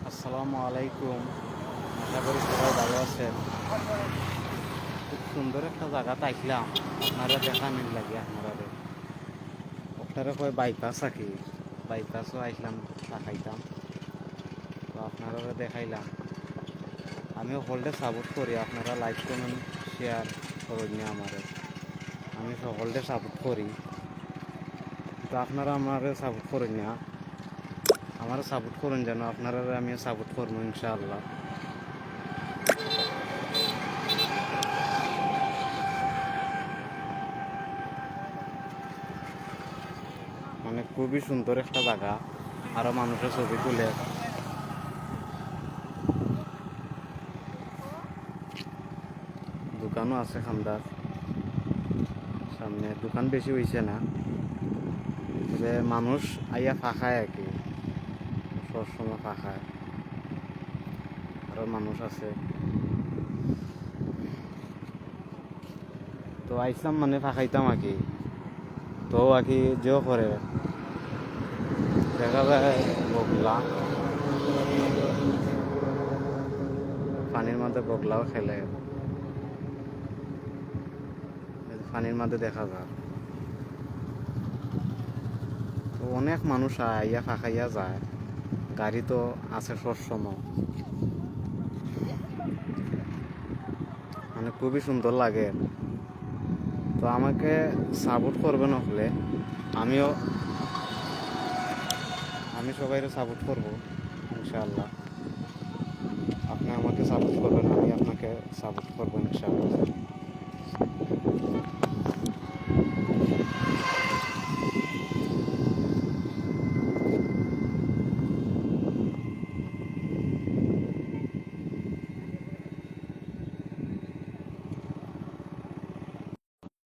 আসসালামু আলাইকুম। আশা করি সবাই ভালো আছেন। খুব সুন্দর একটা জায়গা তাইছিলাম আপনারা দেখানোর লাগে। আপনারা কয় বাইপাস আঁকি বাইপাসও আইসলাম দেখাইতাম, তো আপনারা দেখাইলাম। আমি সকলকে সাপোর্ট করি, আপনারা লাইক কমেন্ট শেয়ার করুন না আমারে। আমি সকলকে সাপোর্ট করি, তো আপনারা আমারে সাপোর্ট করেন না। আমার সাপোর্ট করুন যেন আপনারা, আমি সাপোর্ট করবো ইনশাআল্লাহ। মানে খুবই সুন্দর একটা জায়গা, আরো মানুষের ছবি তুলে। দোকানও আছে খান্দার সামনে, দোকান বেশি হয়েছে না, যে মানুষ আইয়া ফাঁকায় আর কি, সবসময় ফাঁকায়। আরো মানুষ আছে, তো আইসলাম মানে ফাঁকাইতাম আর কি। তো আর কি যেও করে দেখা যায় বগলা, পানির মধ্যে বগলাও খেলে, পানির মধ্যে দেখা যায়। তো অনেক মানুষ আইয়া ফাঁকাইয়া যায়, গাড়ি তো আছে সবসময়। মানে খুবই সুন্দর লাগে। তো আমাকে সাপোর্ট করবেন হলে আমি সবাইকে সাপোর্ট করবো ইনশাআল্লাহ। আপনি আমাকে সাপোর্ট করবেন, আমি আপনাকে সাপোর্ট করবো ইনশাআল্লাহ।